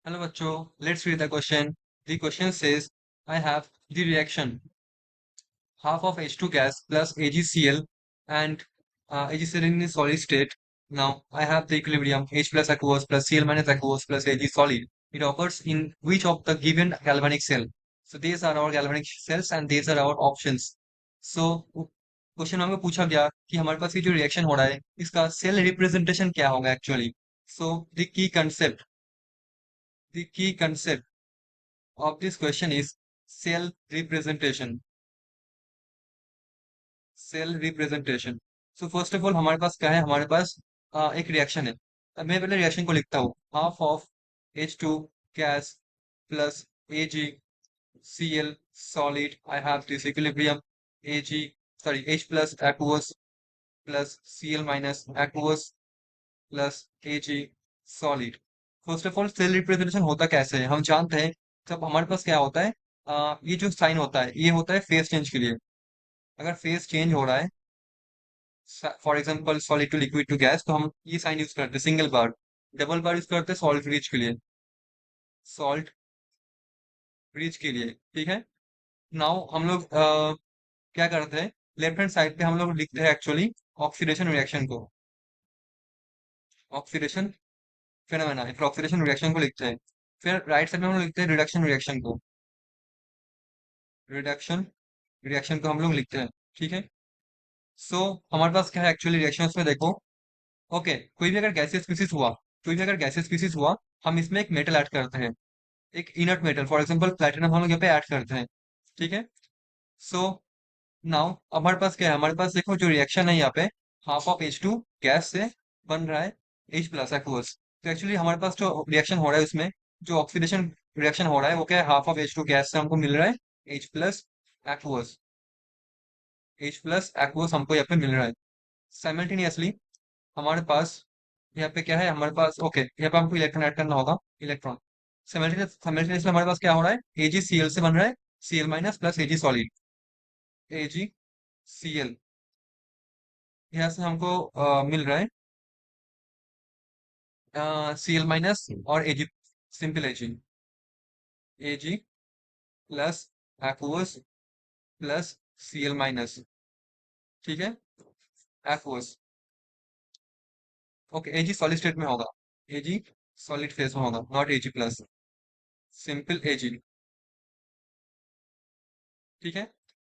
Hello, Bacho. Let's read the question. The question says, I have the reaction half of H2 gas plus AgCl and AgCl in a solid state. Now I have the equilibrium H plus aqueous plus Cl minus aqueous plus Ag solid. It occurs in which of the given galvanic cell? So these are our galvanic cells and these are our options. So question हमको पूछा गया कि हमारे पास ये जो reaction हो रहा है इसका सेल रिप्रेजेंटेशन क्या होगा actually. So the key concept of this question is cell representation. Cell representation. So first of all हमारे पास क्या है, हमारे पास एक रिएक्शन है. अब मैं पहले रिएक्शन को लिखता हूँ. Half of H2 gas plus Ag Cl solid. I have this equilibrium Ag sorry H plus aqueous plus Cl minus aqueous plus Ag solid. First of all cell representation होता कैसे है हम जानते हैं. जब हमारे पास क्या होता है, ये जो साइन होता है ये होता है फेस चेंज के लिए. अगर फेस चेंज हो रहा है, for example solid to liquid to gas, तो हम ये साइन यूज करते हैं single bar. Double bar use करते हैं सॉल्ट ब्रिज के लिए. सॉल्ट ब्रिज के लिए, ठीक है. नाउ हम लोग क्या करते हैं, लेफ्ट हैंड साइड पे हम लोग लिखते हैं एक्चुअली ऑक्सीडेशन रिएक्शन को. ऑक्सीडेशन फिनोमेना फिर ऑक्सीडेशन रिएक्शन को लिखते हैं. फिर राइट साइड में हम लोग लिखते हैं रिडक्शन रिएक्शन को. रिडक्शन रिएक्शन को हम लोग लिखते हैं, ठीक है. सो हमारे पास क्या है एक्चुअली रिएक्शन में देखो. ओके, कोई भी अगर गैसियस स्पीसीज हुआ, कोई भी अगर गैसियस स्पीसीज हुआ, हम इसमें एक मेटल ऐड करते हैं. एक inert metal for example platinum हम लोग यहाँ पे ऐड करते हैं, ठीक है. सो नाउ हमारे पास क्या है, हमारे पास देखो जो रिएक्शन है यहाँ पे हाफ ऑफ H2 गैस से बन रहा है H प्लस एक्वस. तो एक्चुअली हमारे पास जो रिएक्शन हो रहा है उसमें जो ऑक्सीडेशन रिएक्शन हो रहा है वो क्या है, हाफ ऑफ H2 गैस से हमको मिल रहा है H plus aqueous. H plus aqueous हमको यहाँ पे मिल रहा है. साइमल्टेनियसली हमारे पास यहाँ पे क्या है, हमारे पास ओके यहाँ पे हमको इलेक्ट्रॉन ऐड करना होगा. इलेक्ट्रॉन साइमल्टेनियसली हमारे पास क्या हो रहा है, AgCl से बन रहा है Cl minus plus Ag solid. AgCl यहाँ से हमको मिल रहा है Cl माइनस और Ag, simple Ag plus aqueous plus Cl minus, ठीक है. Aqueous okay, Ag solid state में होगा. Ag सॉलिड फेज में होगा, not Ag plus, simple Ag, ठीक है.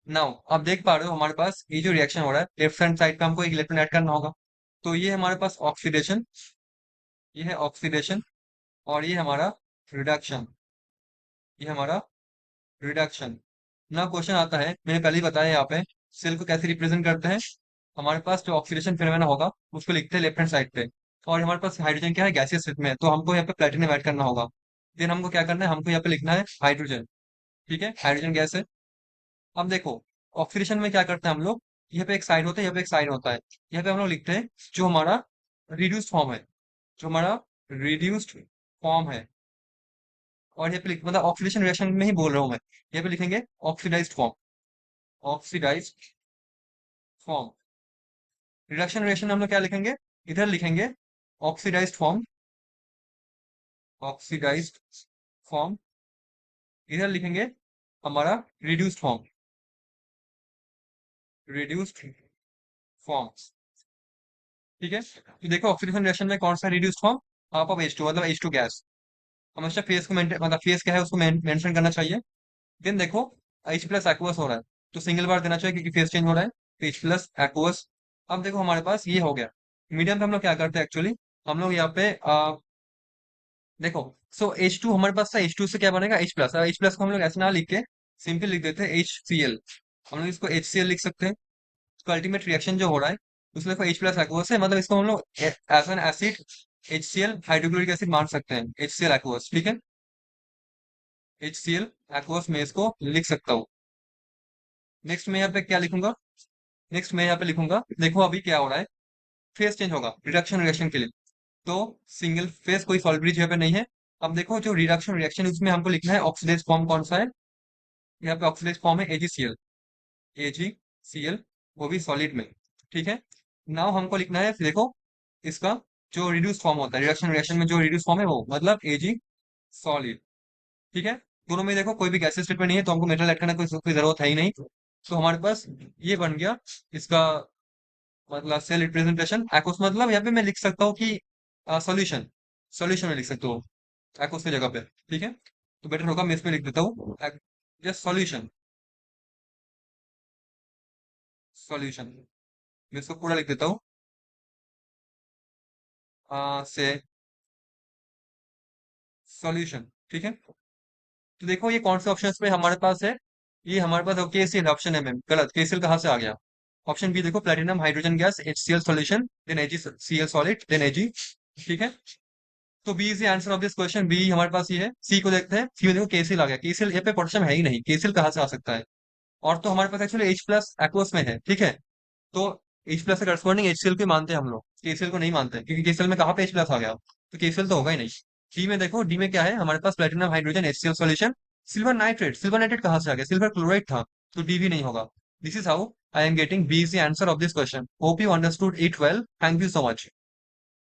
नाउ आप देख पा रहे हो हमारे पास ये जो रिएक्शन हो रहा है लेफ्ट हैंड साइड पे हमको एक इलेक्ट्रॉन ऐड करना होगा. तो ये हमारे पास ऑक्सीडेशन, ये है ऑक्सीडेशन और ये हमारा रिडक्शन, ये हमारा रिडक्शन. ना क्वेश्चन आता है, मैंने पहले ही बताया यहाँ पे सेल को कैसे रिप्रेजेंट करते हैं. हमारे पास जो ऑक्सीडेशन फिनोमेना होगा उसको लिखते हैं लेफ्ट हैंड साइड पे. और हमारे पास हाइड्रोजन क्या है, गैसियस स्टेट में है, तो हमको यहाँ पे प्लेटिनम ऐड करना होगा. देन हमको क्या करना है, हमको यहाँ पे लिखना है हाइड्रोजन, ठीक है. हाइड्रोजन गैस है. अब देखो ऑक्सीडेशन में क्या करते हैं हम लोग, यहाँ पे एक साइन होता है, यहाँ पे एक साइन होता है. यहाँ पे हम लोग लिखते हैं जो हमारा रिड्यूस्ड फॉर्म है, जो हमारा रिड्यूस्ड फॉर्म है. और यहाँ पे मतलब ऑक्सीडेशन रिएक्शन में ही बोल रहा हूँ मैं. यहाँ पे लिखेंगे oxidised form, oxidised form. Reduction reaction में हम लोग क्या लिखेंगे, इधर लिखेंगे ऑक्सीडाइज्ड फॉर्म, ऑक्सीडाइज्ड फॉर्म. इधर लिखेंगे हमारा रिड्यूस्ड फॉर्म, रिड्यूस्ड फॉर्म, ठीक है. तो देखो ऑक्सीडेशन रिएक्शन में कौन सा reduced form, half of H2 मतलब H2 गैस. हमेशा फेस को मेंटेन मतलब फेस क्या है उसको मेंशन करना चाहिए. देन देखो H प्लस एक्वस हो रहा है, तो सिंगल बार देना चाहिए क्योंकि फेस चेंज हो रहा है. तो H प्लस एक्वस. अब देखो हमारे पास ये हो गया. मीडियम पे हम लोग क्या करते हैं एक्चुअली, हम लोग यहाँ पे देखो. सो H2 हमारे पास था, H2 से क्या बनेगा H प्लस. H प्लस को हम लोग ऐसे ना लिख के सिंपल लिख देते हैं HCl. हम लोग इसको HCl लिख सकते हैं. तो अल्टीमेट रिएक्शन जो हो रहा है उसमें देखो H प्लस एक्वस है, मतलब इसको हम लोग as an acid HCl hydrochloric acid मान सकते हैं. HCl एक्वस, ठीक है. HCl एक्वस में इसको लिख सकता हूँ. नेक्स्ट मैं यहाँ पे क्या लिखूंगा, नेक्स्ट मैं यहाँ पे लिखूंगा देखो अभी क्या हो रहा है, फेस चेंज होगा रिडक्शन रिएक्शन के लिए. तो सिंगल फेस कोई सॉल्ट ब्रिज यहाँ पे नहीं है. अब देखो जो रिडक्शन रिएक्शन उसमें हमको लिखना है ऑक्सीडाइज फॉर्म कौन सा है. यहाँ पे ऑक्सीडाइज फॉर्म है AgCl, AgCl, वो भी सॉलिड में, ठीक है. नाउ हमको लिखना है देखो इसका जो रिड्यूस फॉर्म होता है रिडक्शन रिएक्शन में, जो रिड्यूस फॉर्म है वो मतलब Ag सॉलिड। ठीक है, दोनों में देखो कोई भी गैसेस स्टेट में नहीं है, तो हमको मेटल ऐड करने की कोई जरूरत है ही नहीं। तो हमारे पास ये बन गया इसका मतलब सेल रिप्रेजेंटेशन। एक्वस मतलब यहाँ पे मैं लिख सकता हूँ कि सॉल्यूशन, सॉल्यूशन में लिख सकता हूँ एक्वस की जगह पे। ठीक है, तो बेटर होगा मैं इसमें लिख देता हूँ जस्ट सॉल्यूशन, सॉल्यूशन। मैं इसको पूरा लिख देता हूँ से सॉल्यूशन। ठीक है, तो देखो ये कौन से ऑप्शन पे हमारे पास है। ये हमारे पास के सी एल ऑप्शन है मैम, गलत। के सी एल कहाँ से आ गया? ऑप्शन बी देखो, platinum hydrogen gas HCl solution then AgCl solid then Ag। ठीक है, तो B is the answer of this question. B हमारे पास ये है। सी को देखते हैं। सी में देखो केसीएल आ गया। केसीएल ये पे पोटेशियम है ही नहीं, केसीएल कहाँ से आ सकता है? और तो हमारे पास एक्चुअली H प्लस एक्वस में है। ठीक है, तो H प्लस के करस्पॉन्डिंग HCl को मानते हैं हम लोग, केसीएल को नहीं मानते, क्योंकि केसीएल में कहाँ पे H प्लस आ गया, तो केसीएल तो होगा ही नहीं। डी में देखो, डी में क्या है हमारे पास? Platinum hydrogen HCl solution. Silver nitrate, silver nitrate कहाँ से आ गया? सिल्वर क्लोराइड था, तो डी भी नहीं होगा। This is how I am getting B is the answer of this question. Hope you understood it well. Thank you so much.